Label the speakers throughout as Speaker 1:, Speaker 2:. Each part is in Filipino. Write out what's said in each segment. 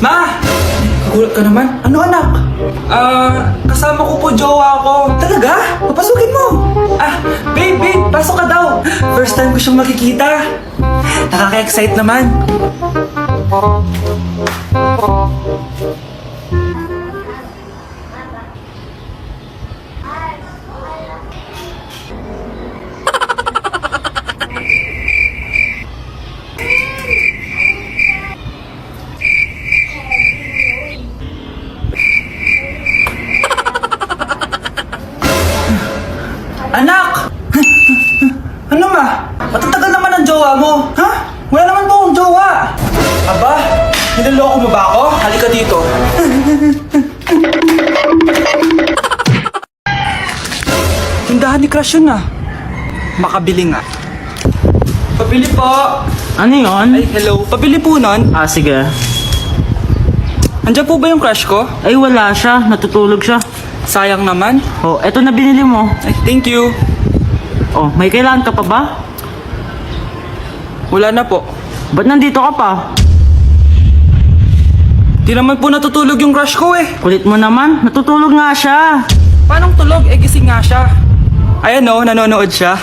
Speaker 1: Ma! Nagulat ka naman? Ano anak? Kasama ko po jowa ko. Talaga? Papasukin mo! Babe, pasok ka daw! First time ko siyang makikita. Nakaka-excite naman. Anak! Ano ma? Matatagal naman ang jowa mo, ha? Wala naman po akong jowa. Aba, niloloko mo ba ako? Halika dito. Tindahan ni Crush yun ah. Makabili nga. Pabili po.
Speaker 2: Ano yun?
Speaker 1: Ay, hello. Pabili po nun.
Speaker 2: Sige.
Speaker 1: Andiyan po ba yung crush ko?
Speaker 2: Ay, wala siya. Natutulog siya.
Speaker 1: Sayang naman.
Speaker 2: Oh, eto na binili mo.
Speaker 1: Ay, thank you.
Speaker 2: Oh, may kailangan ka pa ba?
Speaker 1: Wala na po.
Speaker 2: Ba't nandito ka pa?
Speaker 1: Di naman po natutulog yung crush ko eh.
Speaker 2: Kulit mo naman. Natutulog nga siya.
Speaker 1: Paano tulog? Eh, gising nga siya. Ayan o, nanonood siya.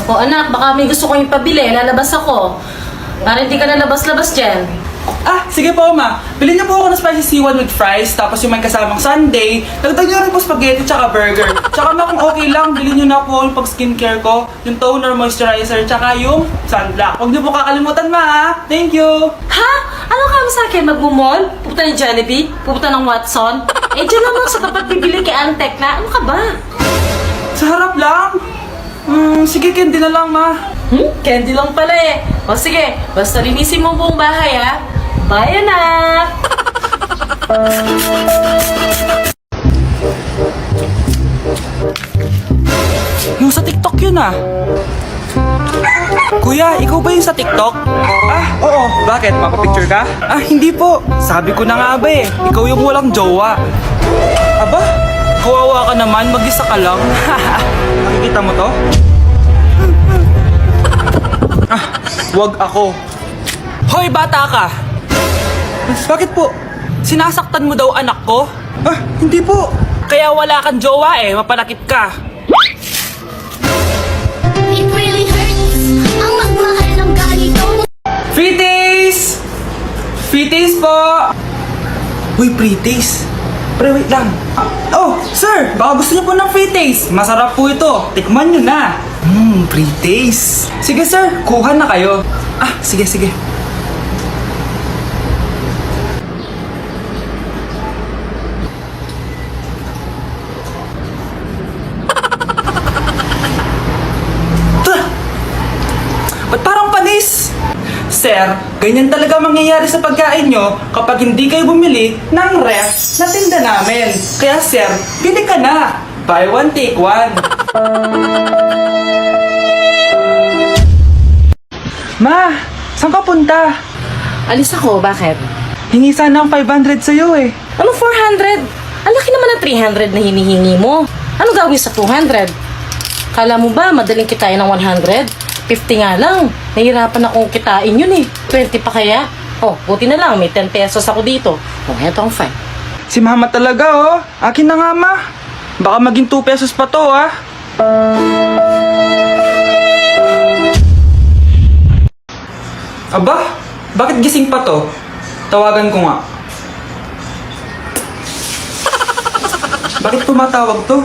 Speaker 3: O anak, baka may gusto kong ipabili. Lalabas ako. Para hindi ka lalabas-labas dyan.
Speaker 1: Sige po ma. Bilhin niyo po ako ng spicy seaweed with fries, tapos yung may kasamang sundae. Dagdag niyo rin po spaghetti tsaka burger. Tsaka ma, kung okay lang, bilhin niyo na po yung pag skincare ko, yung toner, moisturizer, tsaka yung sunblock. Huwag niyo po kakalimutan ma ha. Thank you.
Speaker 3: Ha? Ano ka sa akin? Magmumall? Pupunta ng Jollibee? Pupunta ng Watson? Eh, dyan naman sa tapat bibili kay Antec na. Ano ka ba?
Speaker 1: Sa harap lang. Sige, candy na lang ma.
Speaker 3: Candy lang pala eh. O sige, basta linisin mo buong bahay ha. Bye anak!
Speaker 1: Yung sa TikTok yun ah. Kuya, ikaw ba yung sa TikTok? Oo. Bakit? Mapapicture ka? Hindi po. Sabi ko na nga ba eh. Ikaw yung walang jowa. Aba? Kawawa ka naman, mag-isa ka lang. Nakikita mo to? Wag ako. Hoy, bata ka! Bakit po? Sinasaktan mo daw anak ko? Hindi po. Kaya wala kang jowa eh, mapalakit ka.
Speaker 4: It really hurts ang magmahal ng ganito.
Speaker 1: Free taste! Free taste po! Uy, free taste? Pre, wait lang. Sir! Baka gusto niyo po ng free taste. Masarap po ito. Tikman niyo na. Free taste. Sige sir, kuha na kayo. Sige. Ba't parang panis? Sir, ganyan talaga mangyayari sa pagkain nyo kapag hindi kayo bumili ng ref na tinda namin. Kaya sir, bili ka na. Buy one, take one. Ma, saan ka punta?
Speaker 3: Alis ako, bakit?
Speaker 1: Hingi sana ang 500 sa'yo eh.
Speaker 3: Ano 400? Ang laki naman ng 300 na hinihingi mo. Ano gawin sa 200? Kala mo ba madaling kitain ng 100? 50 nga lang. Nahirapan akong kitain yun eh. 20 pa kaya? Buti na lang. May 10 pesos ako dito. Eto ang 5.
Speaker 1: Si mama talaga oh. Akin na nga ma. Baka maging 2 pesos pa to ah. Aba, bakit gising pa to? Tawagan ko nga. Bakit tumatawag to?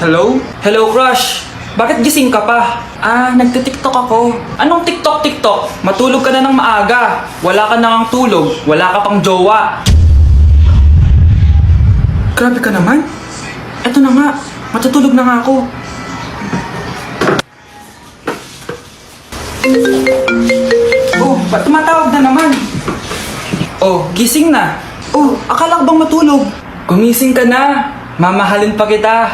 Speaker 1: Hello? Hello, crush. Bakit gising ka pa? Nagtitiktok ako. Anong TikTok? Matulog ka na ng maaga. Wala ka na kang tulog. Wala ka pang jowa. Grabe ka naman. Eto na nga. Matutulog na nga ako. Ba't tumatawag na naman? Gising na. Akala ko bang matulog? Gumising ka na. Mamahalin pa kita.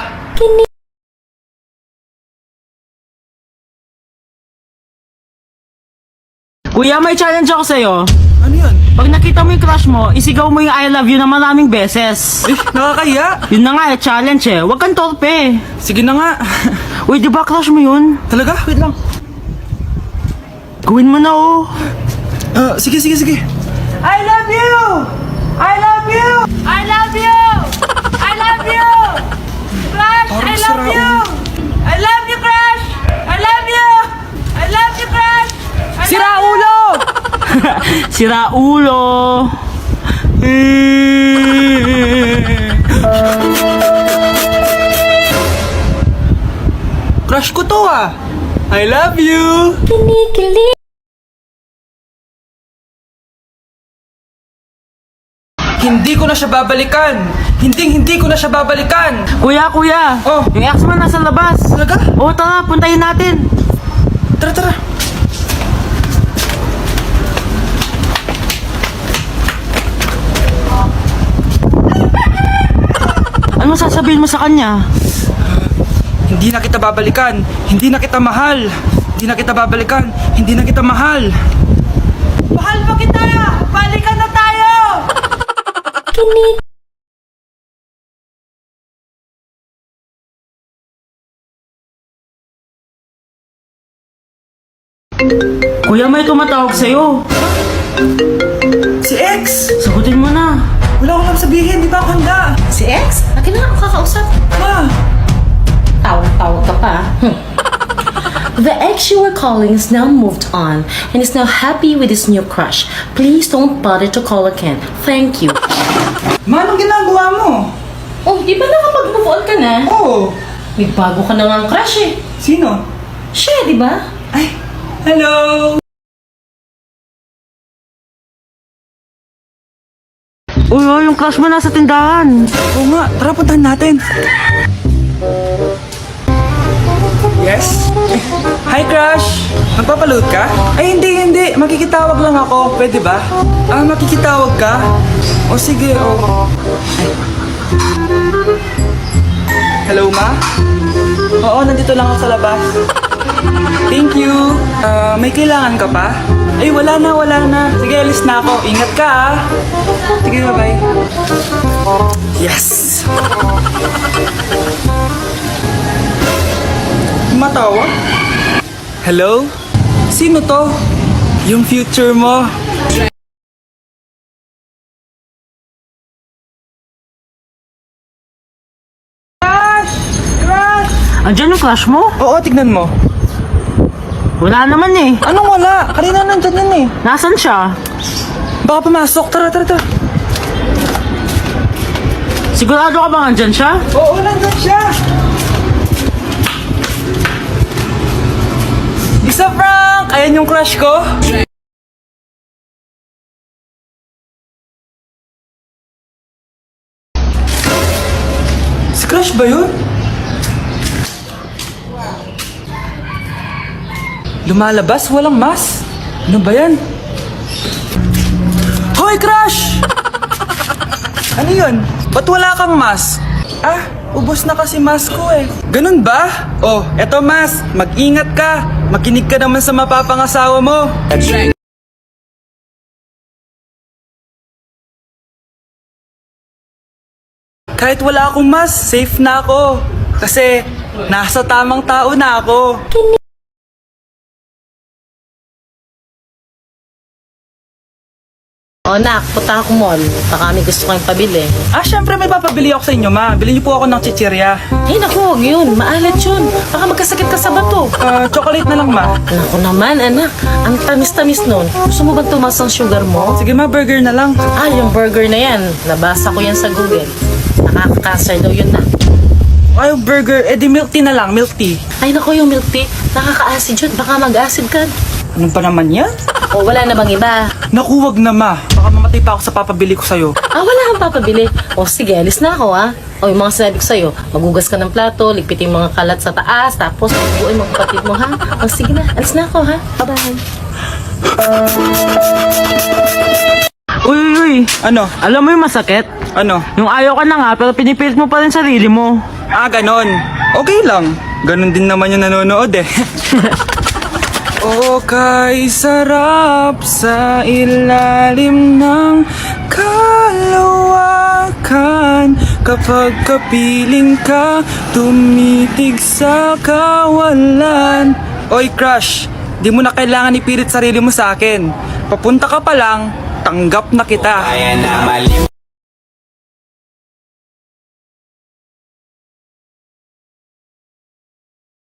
Speaker 2: Kuya, may challenge ako sa'yo.
Speaker 1: Ano yun?
Speaker 2: Pag nakita mo yung crush mo, isigaw mo yung I love you na maraming beses.
Speaker 1: Eh, nakakahiya.
Speaker 2: Yun na nga challenge Huwag kang torpe.
Speaker 1: Sige na nga.
Speaker 2: Uy, di ba crush mo yun?
Speaker 1: Talaga? Wait lang.
Speaker 2: Gawin mo na
Speaker 1: Sige.
Speaker 2: I love you! I love you! I love you! I love you! Crush,
Speaker 1: Parang I love you!
Speaker 2: I love you, Crush! I love you! I love you, Crush!
Speaker 1: Sira ulo!
Speaker 2: Sira ulo!
Speaker 1: Crush ko to I love you!
Speaker 4: Kinikilig.
Speaker 1: Hindi ko na siya babalikan! Hindi ko na siya babalikan!
Speaker 2: Kuya!
Speaker 1: Oh.
Speaker 2: Yung ex mo nasa labas!
Speaker 1: Talaga?
Speaker 2: Oo, tara, puntayin natin!
Speaker 1: Tara!
Speaker 2: Ano sasabihin mo sa kanya?
Speaker 1: Hindi na kita babalikan! Hindi na kita mahal! Hindi na kita babalikan! Hindi na kita mahal! Mahal pa kita! Balikan na tayo!
Speaker 4: Kinig.
Speaker 2: Kuya, may tumatawag sa'yo.
Speaker 1: Si X!
Speaker 2: Sagutin mo na.
Speaker 1: Wala akong sabihin, di ba ako handa?
Speaker 3: Si X? Akin na ako kakausap.
Speaker 1: Ma!
Speaker 3: Tawag ka pa. The ex you were calling is now moved on and is now happy with his new crush. Please don't bother to call again. Thank you.
Speaker 1: Ma, anong ginagawa mo?
Speaker 3: Oh, di ba nakapag-move on ka na?
Speaker 1: Oo!
Speaker 3: May bago ka na nga crush eh.
Speaker 1: Sino?
Speaker 3: Siya, di ba?
Speaker 1: Ay! Hello!
Speaker 2: Uy, yung crush mo nasa tindahan.
Speaker 1: Oo nga, tara puntahan natin. Yes? Hi, Crush! Magpapaload ka? Ay, hindi. Makikitawag lang ako. Pwede ba? Makikitawag ka? O sige, Ay. Hello, Ma? Oo, nandito lang ako sa labas. Thank you. May kailangan ka pa? Ay, wala na. Sige, alis na ako. Ingat ka, Sige, bye-bye. Yes! Matawa? Hello? Sino to? Yung future mo? Crush!
Speaker 2: Andiyan yung crush mo?
Speaker 1: Oo, tignan mo.
Speaker 2: Wala naman
Speaker 1: Anong wala? Kanina nandyan yan eh.
Speaker 2: Nasaan siya?
Speaker 1: Baka pumasok. Tara.
Speaker 2: Sigurado ka bang andyan siya?
Speaker 1: Oo, nandyan siya. Isa Frank! Ayan yung crush ko. Si crush ba yun? Lumalabas, walang mas. Ano ba yan? Hoy, crush! Ano yun? Ba't wala kang mas? Ubos na kasi mas ko eh. Ganun ba? Oh, eto mas. Mag-ingat ka. Makinig ka naman sa mapapangasawa mo. Kahit wala akong mas, safe na ako. Kasi nasa tamang tao na ako.
Speaker 3: O nak, punta ako mall. Baka may gusto kayong pabili.
Speaker 1: Syempre may papabili ako sa inyo, ma. Bilhin niyo po ako ng chichirya.
Speaker 3: Eh naku, huwag yun. Maalat yun. Baka magkasakit ka sa bato.
Speaker 1: Chocolate na lang, ma.
Speaker 3: Naku naman, anak. Ang tamis-tamis nun. Gusto mo bang tumas ang sugar mo?
Speaker 1: Sige, ma, burger na lang.
Speaker 3: Yung burger na yan. Nabasa ko yan sa Google. Nakaka-cancer daw yun na.
Speaker 1: Ay, burger. Di milk tea na lang, milk tea.
Speaker 3: Ay naku, yung milk tea. Nakaka-acid yun. Baka mag-acid ka.
Speaker 1: Ano pa naman yan?
Speaker 3: O wala na bang iba?
Speaker 1: Naku, wag na, ma. Baka mamatay pa ako sa papabili ko sa'yo.
Speaker 3: Wala kang papabili. O sige, alis na ako O yung mga sinabi ko sa'yo, magugas ka ng plato, ligpitin yung mga kalat sa taas, tapos buuin mga kapatid mo, ha? O sige na, alis na ako, ha? Bye-bye.
Speaker 2: Uy.
Speaker 1: Ano?
Speaker 2: Alam mo yung masakit?
Speaker 1: Ano?
Speaker 2: Yung ayaw ka na nga, pero pinipilit mo pa rin sarili mo.
Speaker 1: Ganon. Okay lang. Ganon din naman yung nanonood eh. O kay sarap sa ilalim ng kalawakan. Kapag kapiling ka, tumitig sa kawalan. Oy crush, di mo na kailangan ipilit sarili mo sa akin. Papunta ka pa lang, tanggap na kita.